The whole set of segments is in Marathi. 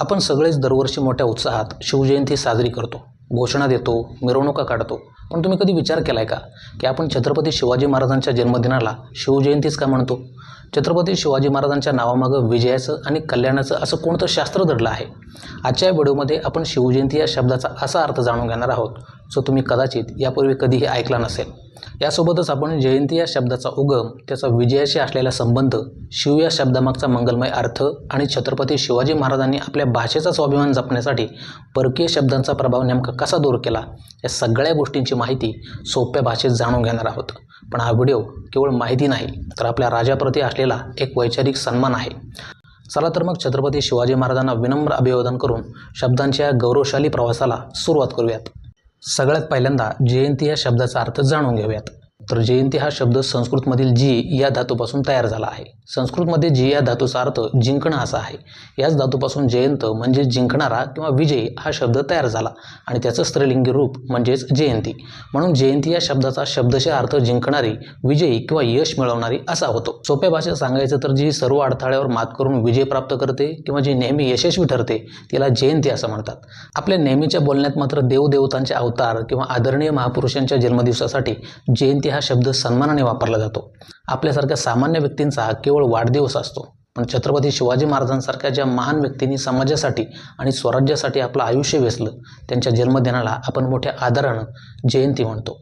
आपण सगळेच दरवर्षी मोठ्या उत्साहात शिवजयंती साजरी करतो, घोषणा देतो, मिरवणुका काढतो. पण तुम्ही कधी विचार केलाय का की आपण छत्रपती शिवाजी महाराजांच्या जन्मदिनाला शिवजयंतीच का म्हणतो? छत्रपती शिवाजी महाराजांच्या नावामागं विजयाचं आणि कल्याणाचं असं कोणतं शास्त्र दडलं आहे? आजच्या व्हिडिओमध्ये आपण शिवजयंती या शब्दाचा असा अर्थ जाणून घेणार आहोत जो तुम्ही कदाचित यापूर्वी कधीही ऐकला नसेल. यासोबतच आपण जयंती या शब्दाचा उगम, त्याचा विजयाशी असलेला संबंध, शिव या शब्दामागचा मंगलमय अर्थ आणि छत्रपती शिवाजी महाराजांनी आपल्या भाषेचा स्वाभिमान जपण्यासाठी परकीय शब्दांचा प्रभाव नेमका कसा दूर केला, या सगळ्या गोष्टींची माहिती सोप्या भाषेत जाणून घेणार आहोत. पण हा व्हिडिओ केवळ माहिती नाही, तर आपल्या राजाप्रती असलेला एक वैचारिक सन्मान आहे. चला तर मग छत्रपती शिवाजी महाराजांना विनम्र अभिवादन करून शब्दांच्या गौरवशाली प्रवासाला सुरुवात करूयात. सगळ्यात पहिल्यांदा जयंती या शब्दाचा अर्थ जाणून घेऊयात. तर जयंती हा शब्द संस्कृतमधील जी या धातूपासून तयार झाला आहे. संस्कृतमध्ये जी या धातूचा अर्थ जिंकणं असा आहे. याच धातूपासून जयंत म्हणजे जिंकणारा किंवा विजयी हा शब्द तयार झाला आणि त्याचं स्त्रीलिंगी रूप म्हणजेच जयंती. म्हणून जयंती या शब्दाचा शब्दशः अर्थ जिंकणारी, विजयी किंवा यश मिळवणारी असा होतो. सोप्या भाषेत सांगायचं तर जी सर्व अडथळ्यावर मात करून विजय प्राप्त करते किंवा जी नेहमी यशस्वी ठरते तिला जयंती असं म्हणतात. आपल्या नेहमीच्या बोलण्यात मात्र देवदेवतांचे अवतार किंवा आदरणीय महापुरुषांच्या जन्मदिवसासाठी जयंती हा शब्द सन्मानाने वापरला जातो. आपल्यासारख्या सामान्य व्यक्तींचा केवळ वाढदिवस असतो, पण छत्रपती शिवाजी महाराजांसारख्या ज्या महान व्यक्तींनी समाजासाठी आणि स्वराज्यासाठी आपलं आयुष्य वेचलं, त्यांच्या जन्मदिनाला आपण मोठ्या आदरानं जयंती म्हणतो.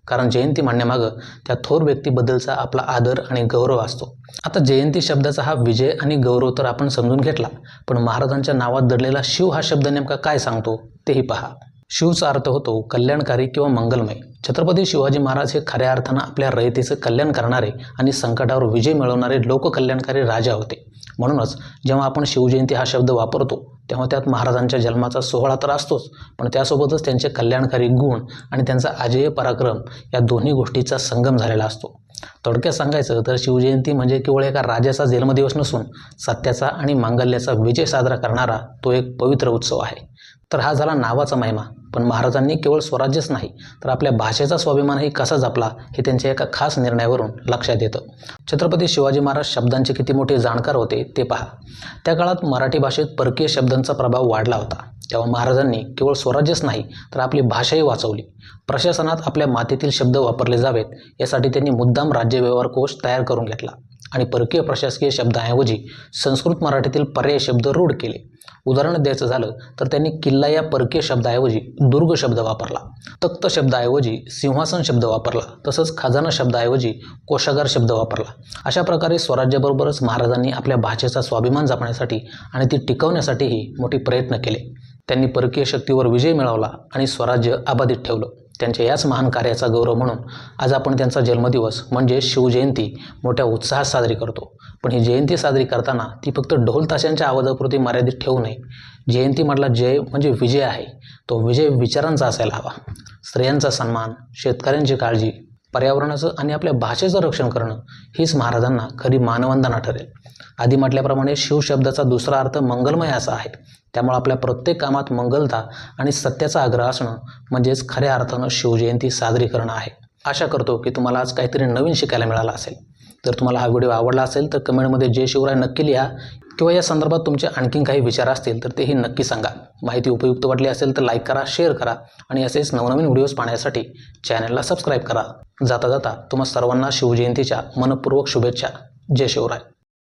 कारण जयंती म्हणण्यामागं त्या थोर व्यक्तीबद्दलचा आपला आदर आणि गौरव असतो. आता जयंती शब्दाचा हा विजय आणि गौरव तर आपण समजून घेतला, पण महाराजांच्या नावात दडलेला शिव हा शब्द नेमका काय सांगतो तेही पहा. शिवचा अर्थ होतो कल्याणकारी किंवा मंगलमय. छत्रपती शिवाजी महाराज हे खऱ्या अर्थानं आपल्या रयतेचं कल्याण करणारे आणि संकटावर विजय मिळवणारे लोककल्याणकारी राजा होते. म्हणूनच जेव्हा आपण शिवजयंती हा शब्द वापरतो तेव्हा त्यात महाराजांच्या जन्माचा सोहळा तर असतोच, पण त्यासोबतच त्यांचे कल्याणकारी गुण आणि त्यांचा अजेय पराक्रम या दोन्ही गोष्टीचा संगम झालेला असतो. थोडक्यात सांगायचं तर शिवजयंती म्हणजे केवळ एका राजाचा जन्मदिवस नसून सत्याचा आणि मांगल्याचा विजय साजरा करणारा तो एक पवित्र उत्सव आहे. तर हा झाला नावाचा महिमा. पण महाराजांनी केवळ स्वराज्यच नाही तर आपल्या भाषेचा स्वाभिमानही कसा जपला हे त्यांच्या एका खास निर्णयावरून लक्षात येतं. छत्रपती शिवाजी महाराज शब्दांचे किती मोठे जाणकार होते ते पहा. त्या काळात मराठी भाषेत परकीय शब्दांचा प्रभाव वाढला होता. तेव्हा महाराजांनी केवळ स्वराज्यच नाही तर आपली भाषाही वाचवली. प्रशासनात आपल्या मातीतील शब्द वापरले जावेत यासाठी त्यांनी मुद्दाम राज्य व्यवहार कोश तयार करून घेतला आणि परकीय प्रशासकीय शब्दांऐवजी संस्कृत मराठीतील पर्याय शब्द रूढ केले. उदाहरण द्यायचं झालं तर त्यांनी किल्ला या परकीय शब्दाऐवजी दुर्ग शब्द वापरला, तख्त शब्दाऐवजी सिंहासन शब्द वापरला, तसंच खजाना शब्दाऐवजी कोशागार शब्द वापरला. अशा प्रकारे स्वराज्याबरोबरच महाराजांनी आपल्या भाषेचा स्वाभिमान जपण्यासाठी आणि ती टिकवण्यासाठीही मोठे प्रयत्न केले. त्यांनी परकीय शक्तीवर विजय मिळवला आणि स्वराज्य अबाधित ठेवलं. त्यांच्या याच महान कार्याचा गौरव म्हणून आज आपण त्यांचा जन्मदिवस म्हणजे शिवजयंती मोठ्या उत्साहात साजरी करतो. पण ही जयंती साजरी करताना ती फक्त ढोल ताशांच्या आवाजापुरती मर्यादित ठेवू नये. जयंतीमधला जय म्हणजे विजय आहे. तो विजय विचारांचा असायला हवा. स्त्रियांचा सन्मान, शेतकऱ्यांची काळजी, पर्यावरणाचं आणि आपल्या भाषेचं रक्षण करणं हीच महाराजांना खरी मानवंदना ठरेल. आधी म्हटल्याप्रमाणे शिव शब्दाचा दुसरा अर्थ मंगलमय असा आहे. त्यामुळे आपल्या प्रत्येक कामात मंगलता आणि सत्याचा आग्रह असणं म्हणजेच खऱ्या अर्थानं शिवजयंती साजरी करणं आहे. आशा करतो की तुम्हाला आज काहीतरी नवीन शिकायला मिळालं असेल. जर तुम्हाला हा व्हिडिओ आवडला असेल तर कमेंटमध्ये जय शिवराय नक्की लिहा किंवा या संदर्भात तुमचे आणखीन काही विचार असतील तर तेही नक्की सांगा. माहिती उपयुक्त वाटली असेल तर लाईक करा, शेअर करा आणि असेच नवनवीन व्हिडिओज पाहण्यासाठी चॅनलला सबस्क्राईब करा. जाता जाता तुम्हा सर्वांना शिवजयंतीच्या मनपूर्वक शुभेच्छा. जय शिवराय.